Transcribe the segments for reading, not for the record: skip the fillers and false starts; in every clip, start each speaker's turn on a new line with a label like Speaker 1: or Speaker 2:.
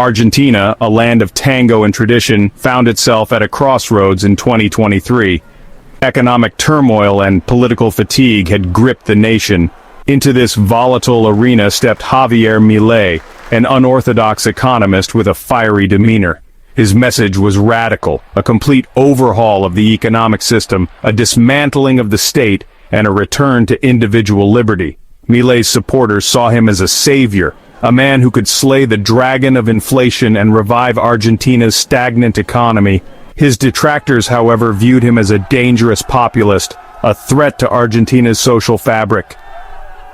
Speaker 1: Argentina, a land of tango and tradition, found itself at a crossroads in 2023. Economic turmoil and political fatigue had gripped the nation. Into this volatile arena stepped Javier Milei, an unorthodox economist with a fiery demeanor. His message was radical, a complete overhaul of the economic system, a dismantling of the state, and a return to individual liberty. Milei's supporters saw him as a savior, a man who could slay the dragon of inflation and revive Argentina's stagnant economy. His detractors, however, viewed him as a dangerous populist, a threat to Argentina's social fabric.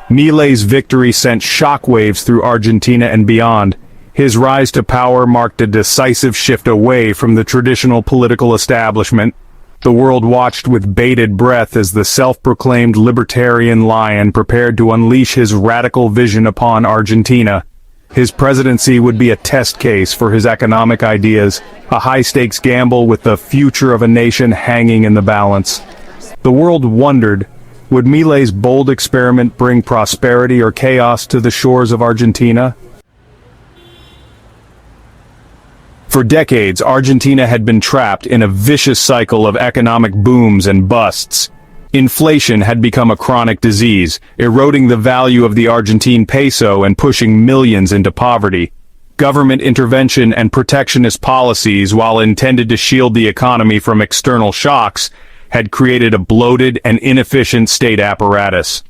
Speaker 1: Milei's victory sent shockwaves through Argentina and beyond. His rise to power marked a decisive shift away from the traditional political establishment. The world watched with bated breath as the self-proclaimed libertarian lion prepared to unleash his radical vision upon Argentina. His presidency would be a test case for his economic ideas, a high-stakes gamble with the future of a nation hanging in the balance. The world wondered, would Milei's bold experiment bring prosperity or chaos to the shores of Argentina? For decades, Argentina had been trapped in a vicious cycle of economic booms and busts. Inflation had become a chronic disease, eroding the value of the Argentine peso and pushing millions into poverty. Government intervention and protectionist policies, while intended to shield the economy from external shocks, had created a bloated and inefficient state apparatus.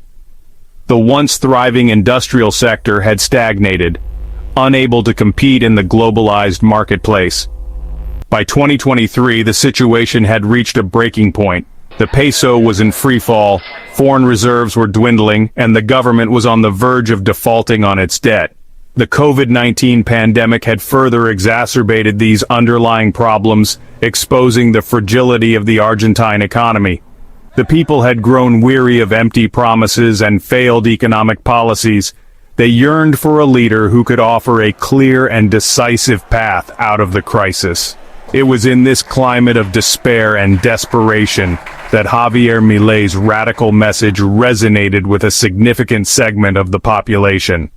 Speaker 1: The once thriving industrial sector had stagnated, unable to compete in the globalized marketplace. By 2023, the situation had reached a breaking point. The peso was in free fall, foreign reserves were dwindling, and the government was on the verge of defaulting on its debt. The COVID-19 pandemic had further exacerbated these underlying problems, exposing the fragility of the Argentine economy. The people had grown weary of empty promises and failed economic policies. They yearned for a leader who could offer a clear and decisive path out of the crisis. It was in this climate of despair and desperation that Javier Milei's radical message resonated with a significant segment of the population.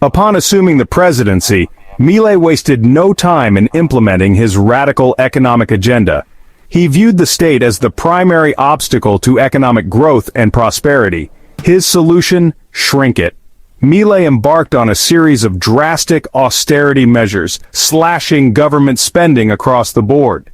Speaker 1: Upon assuming the presidency, Milei wasted no time in implementing his radical economic agenda. He viewed the state as the primary obstacle to economic growth and prosperity. His solution: shrink it. Milei embarked on a series of drastic austerity measures, slashing government spending across the board.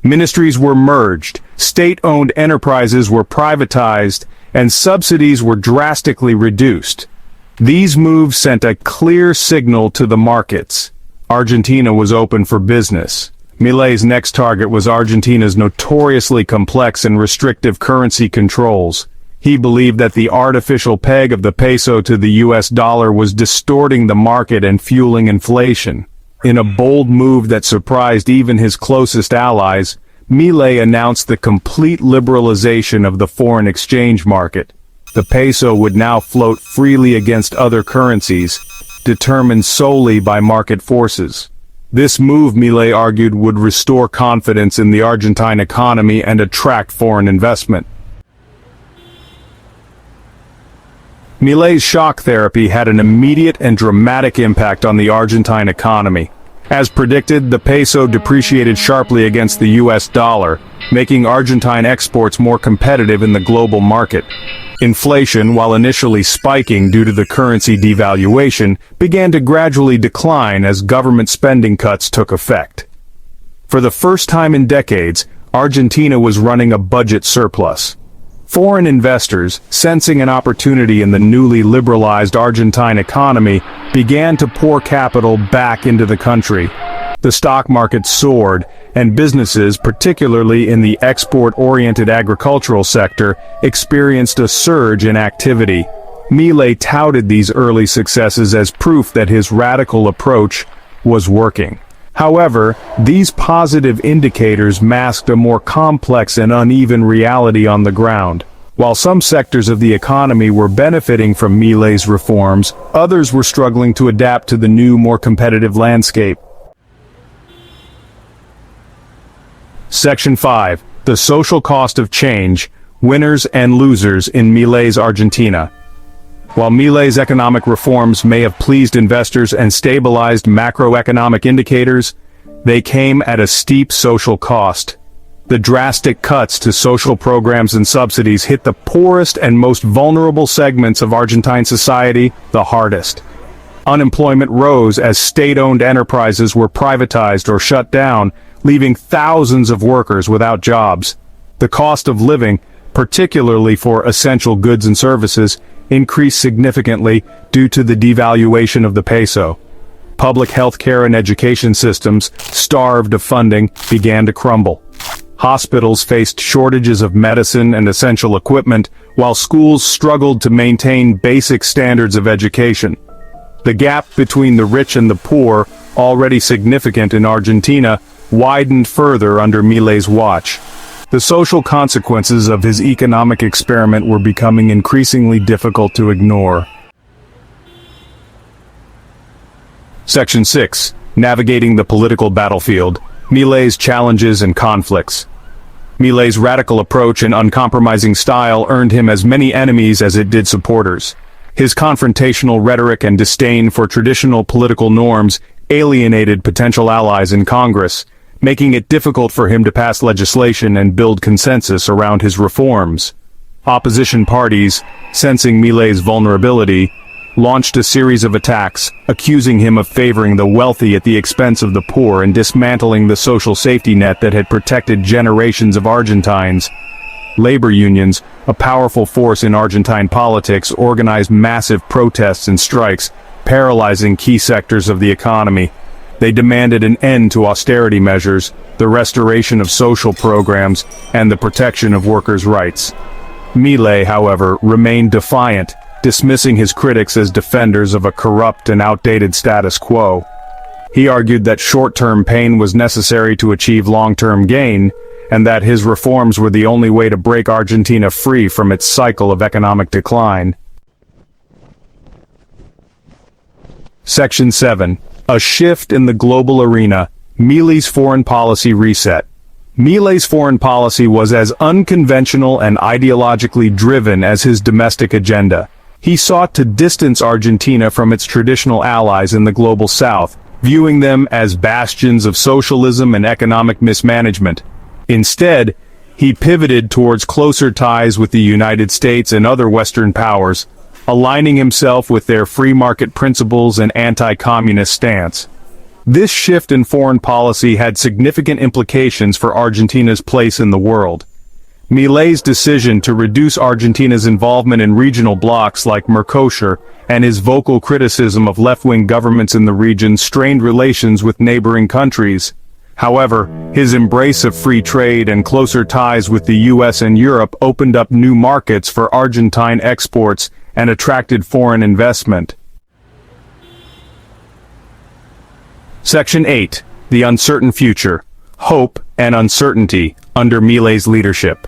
Speaker 1: Ministries were merged, state-owned enterprises were privatized, and subsidies were drastically reduced. These moves sent a clear signal to the markets. Argentina was open for business. Milei's next target was Argentina's notoriously complex and restrictive currency controls. He believed that the artificial peg of the peso to the US dollar was distorting the market and fueling inflation. In a bold move that surprised even his closest allies, Milei announced the complete liberalization of the foreign exchange market. The peso would now float freely against other currencies, determined solely by market forces. This move, Milei argued, would restore confidence in the Argentine economy and attract foreign investment. Milei's shock therapy had an immediate and dramatic impact on the Argentine economy. As predicted, the peso depreciated sharply against the US dollar, making Argentine exports more competitive in the global market. Inflation, while initially spiking due to the currency devaluation, began to gradually decline as government spending cuts took effect. For the first time in decades, Argentina was running a budget surplus. Foreign investors, sensing an opportunity in the newly liberalized Argentine economy, began to pour capital back into the country. The stock market soared, and businesses, particularly in the export-oriented agricultural sector, experienced a surge in activity. Milei touted these early successes as proof that his radical approach was working. However, these positive indicators masked a more complex and uneven reality on the ground. While some sectors of the economy were benefiting from Milei's reforms, others were struggling to adapt to the new, more competitive landscape. Section 5. The social cost of change, winners and losers in Milei's Argentina. While Milei's economic reforms may have pleased investors and stabilized macroeconomic indicators, they came at a steep social cost. The drastic cuts to social programs and subsidies hit the poorest and most vulnerable segments of Argentine society the hardest. Unemployment rose as state-owned enterprises were privatized or shut down, leaving thousands of workers without jobs. The cost of living, particularly for essential goods and services, increased significantly due to the devaluation of the peso. Public healthcare and education systems, starved of funding, began to crumble. Hospitals faced shortages of medicine and essential equipment, while schools struggled to maintain basic standards of education. The gap between the rich and the poor, already significant in Argentina, widened further under Milei's watch. The social consequences of his economic experiment were becoming increasingly difficult to ignore. Section 6. Navigating the political battlefield. Milei's challenges and conflicts. Milei's radical approach and uncompromising style earned him as many enemies as it did supporters. His confrontational rhetoric and disdain for traditional political norms alienated potential allies in Congress, making it difficult for him to pass legislation and build consensus around his reforms. Opposition parties, sensing Milei's vulnerability, launched a series of attacks, accusing him of favoring the wealthy at the expense of the poor and dismantling the social safety net that had protected generations of Argentines. Labor unions, a powerful force in Argentine politics, organized massive protests and strikes, paralyzing key sectors of the economy. They demanded an end to austerity measures, the restoration of social programs, and the protection of workers' rights. Milei, however, remained defiant, dismissing his critics as defenders of a corrupt and outdated status quo. He argued that short-term pain was necessary to achieve long-term gain, and that his reforms were the only way to break Argentina free from its cycle of economic decline. Section 7. A shift in the global arena. Milei's foreign policy reset. Milei's foreign policy was as unconventional and ideologically driven as his domestic agenda. He sought to distance Argentina from its traditional allies in the global south, viewing them as bastions of socialism and economic mismanagement. Instead, he pivoted towards closer ties with the United States and other Western powers, aligning himself with their free market principles and anti-communist stance. This shift in foreign policy had significant implications for Argentina's place in the world. Milei's decision to reduce Argentina's involvement in regional blocs like Mercosur and his vocal criticism of left-wing governments in the region strained relations with neighboring countries. However, his embrace of free trade and closer ties with the US and Europe opened up new markets for Argentine exports and attracted foreign investment. Section 8. The uncertain future. Hope and uncertainty under Milei's leadership.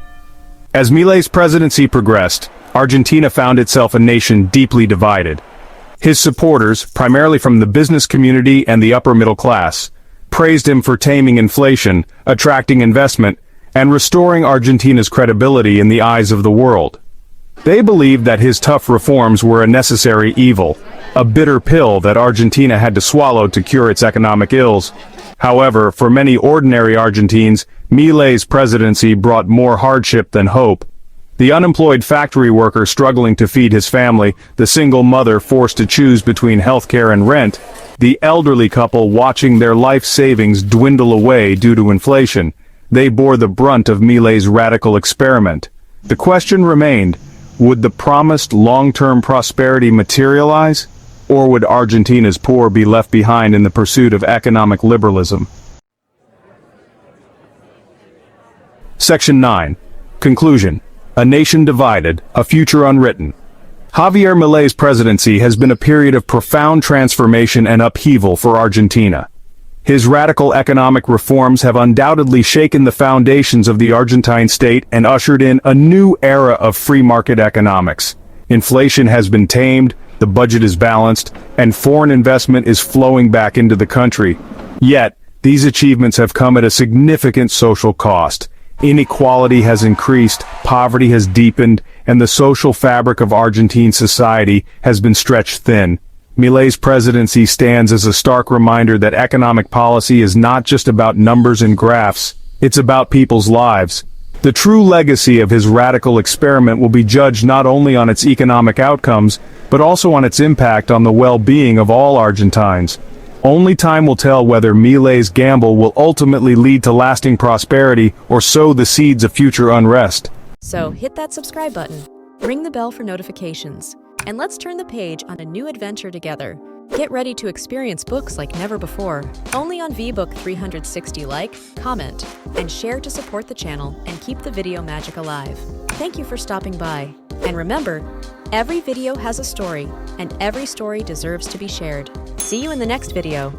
Speaker 1: As Milei's presidency progressed, Argentina found itself a nation deeply divided. His supporters, primarily from the business community and the upper middle class, praised him for taming inflation, attracting investment, and restoring Argentina's credibility in the eyes of the world. They believed that his tough reforms were a necessary evil, a bitter pill that Argentina had to swallow to cure its economic ills. However, for many ordinary Argentines, Milei's presidency brought more hardship than hope. The unemployed factory worker struggling to feed his family, the single mother forced to choose between healthcare and rent, the elderly couple watching their life savings dwindle away due to inflation. They bore the brunt of Milei's radical experiment. The question remained, would the promised long-term prosperity materialize? Or would Argentina's poor be left behind in the pursuit of economic liberalism? Section 9. Conclusion. A nation divided, a future unwritten. Javier Milei's presidency has been a period of profound transformation and upheaval for Argentina. His radical economic reforms have undoubtedly shaken the foundations of the Argentine state and ushered in a new era of free market economics. Inflation has been tamed, the budget is balanced, and foreign investment is flowing back into the country. Yet, these achievements have come at a significant social cost. Inequality has increased, poverty has deepened, and the social fabric of Argentine society has been stretched thin. Milei's presidency stands as a stark reminder that economic policy is not just about numbers and graphs, it's about people's lives. The true legacy of his radical experiment will be judged not only on its economic outcomes, but also on its impact on the well-being of all Argentines. Only time will tell whether Milei's gamble will ultimately lead to lasting prosperity or sow the seeds of future unrest.
Speaker 2: So hit that subscribe button, ring the bell for notifications, and let's turn the page on a new adventure together. Get ready to experience books like never before, only on VBook 360. Like, comment, and share to support the channel and keep the video magic alive. Thank you for stopping by. And remember, every video has a story, and every story deserves to be shared. See you in the next video.